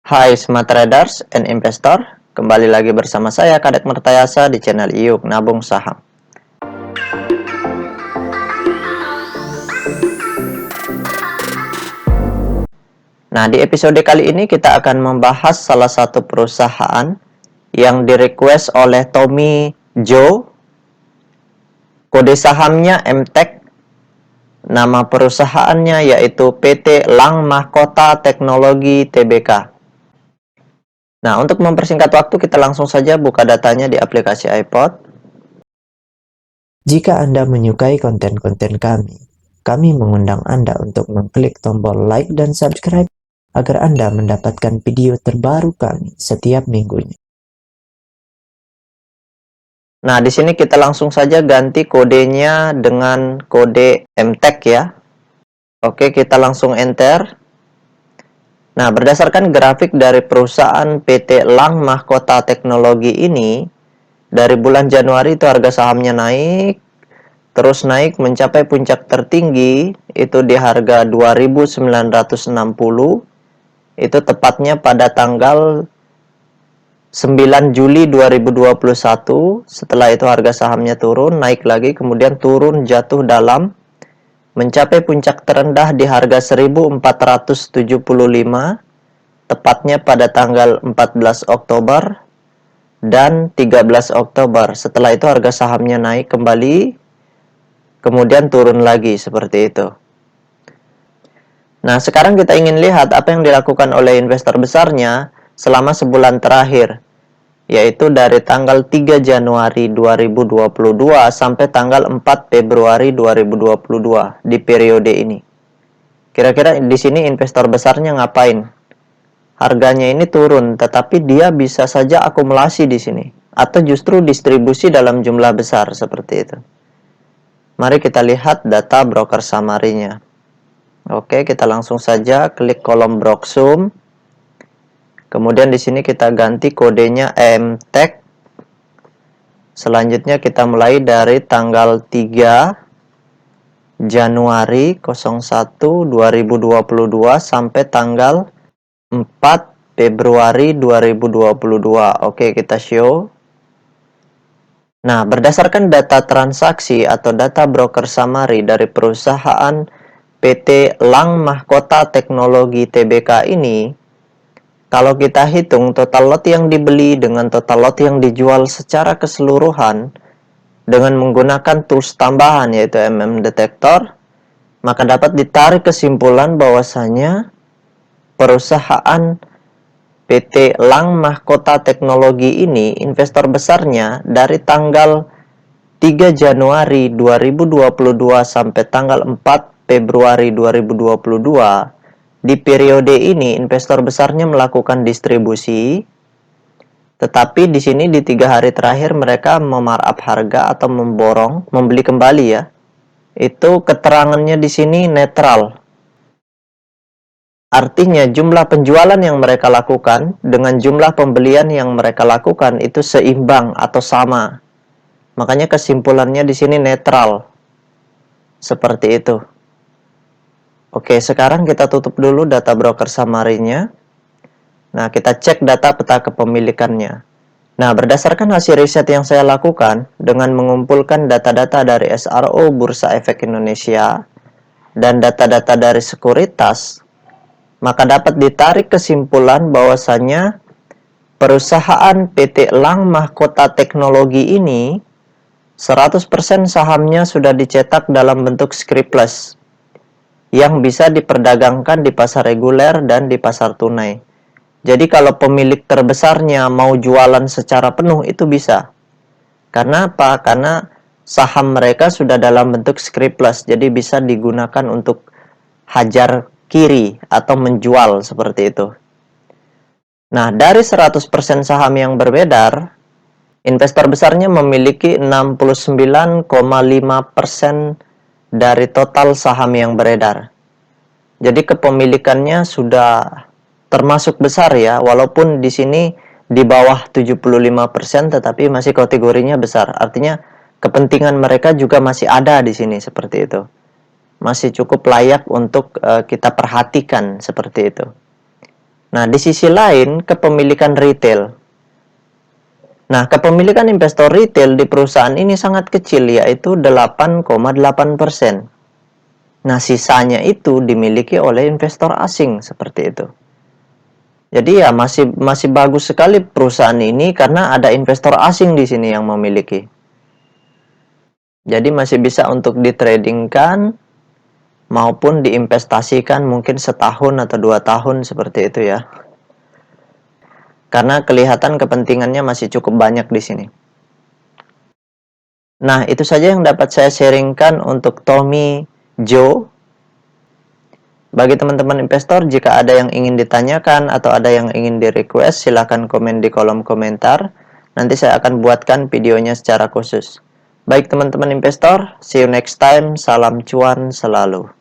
Hai Smart Traders and Investor, kembali lagi bersama saya Kadek Mertayasa di channel IUK Nabung Saham. Nah, di episode kali ini kita akan membahas salah satu perusahaan yang di-request oleh Tommy Joe. Kode sahamnya MTEK. Nama perusahaannya yaitu PT Lang Mahkota Teknologi Tbk. Nah, untuk mempersingkat waktu kita langsung saja buka datanya di aplikasi iPod. Jika Anda menyukai konten-konten kami mengundang Anda untuk mengklik tombol like dan subscribe agar Anda mendapatkan video terbaru kami setiap minggunya. Nah, di sini kita langsung saja ganti kodenya dengan kode MTEK ya. Oke, kita langsung enter. Nah, berdasarkan grafik dari perusahaan PT Lang Mahkota Teknologi ini, dari bulan Januari itu harga sahamnya naik, terus naik mencapai puncak tertinggi, itu di harga 2.960, itu tepatnya pada tanggal 9 Juli 2021. Setelah itu harga sahamnya turun, naik lagi, kemudian turun jatuh dalam, mencapai puncak terendah di harga 1.475, tepatnya pada tanggal 14 Oktober dan 13 Oktober. Setelah itu harga sahamnya naik kembali, kemudian turun lagi seperti itu. Nah, sekarang kita ingin lihat apa yang dilakukan oleh investor besarnya selama sebulan terakhir, yaitu dari tanggal 3 Januari 2022 sampai tanggal 4 Februari 2022 di periode ini. Kira-kira di sini investor besarnya ngapain? Harganya ini turun, tetapi dia bisa saja akumulasi di sini, atau justru distribusi dalam jumlah besar seperti itu. Mari kita lihat data broker summary-nya. Oke, kita langsung saja klik kolom Broksum. Kemudian di sini kita ganti kodenya MTEK. Selanjutnya kita mulai dari tanggal 3 Januari 01 2022 sampai tanggal 4 Februari 2022. Oke, kita show. Nah, berdasarkan data transaksi atau data broker summary dari perusahaan PT Lang Mahkota Teknologi Tbk ini, kalau kita hitung total lot yang dibeli dengan total lot yang dijual secara keseluruhan dengan menggunakan tools tambahan yaitu Detektor, maka dapat ditarik kesimpulan bahwasanya perusahaan PT Lang Mahkota Teknologi ini investor besarnya dari tanggal 3 Januari 2022 sampai tanggal 4 Februari 2022, di periode ini investor besarnya melakukan distribusi, tetapi di sini di 3 hari terakhir mereka memarkup harga atau memborong, membeli kembali ya. Itu keterangannya di sini netral. Artinya jumlah penjualan yang mereka lakukan dengan jumlah pembelian yang mereka lakukan itu seimbang atau sama. Makanya kesimpulannya di sini netral. Seperti itu. Oke, sekarang kita tutup dulu data broker summary-nya. Nah, kita cek data peta kepemilikannya. Nah, berdasarkan hasil riset yang saya lakukan dengan mengumpulkan data-data dari SRO Bursa Efek Indonesia dan data-data dari sekuritas, maka dapat ditarik kesimpulan bahwasannya perusahaan PT Lang Mahkota Teknologi ini 100% sahamnya sudah dicetak dalam bentuk scriptless yang bisa diperdagangkan di pasar reguler dan di pasar tunai. Jadi kalau pemilik terbesarnya mau jualan secara penuh itu bisa. Karena apa? Karena saham mereka sudah dalam bentuk scriptless, jadi bisa digunakan untuk hajar kiri atau menjual seperti itu. Nah, dari 100% saham yang berbedar, investor besarnya memiliki 69,5% dari total saham yang beredar. Jadi kepemilikannya sudah termasuk besar ya, walaupun di sini di bawah 75% tetapi masih kategorinya besar. Artinya kepentingan mereka juga masih ada di sini seperti itu. Masih cukup layak untuk kita perhatikan seperti itu. Nah, di sisi lain, kepemilikan retail. Nah, kepemilikan investor retail di perusahaan ini sangat kecil, yaitu 8,8%. Nah, sisanya itu dimiliki oleh investor asing, seperti itu. Jadi ya masih bagus sekali perusahaan ini karena ada investor asing di sini yang memiliki. Jadi masih bisa untuk ditradingkan maupun diinvestasikan mungkin setahun atau 2 tahun seperti itu ya. Karena kelihatan kepentingannya masih cukup banyak di sini. Nah, itu saja yang dapat saya sharingkan untuk Tommy Joe. Bagi teman-teman investor, jika ada yang ingin ditanyakan atau ada yang ingin di-request, silakan komen di kolom komentar. Nanti saya akan buatkan videonya secara khusus. Baik teman-teman investor, see you next time. Salam cuan selalu.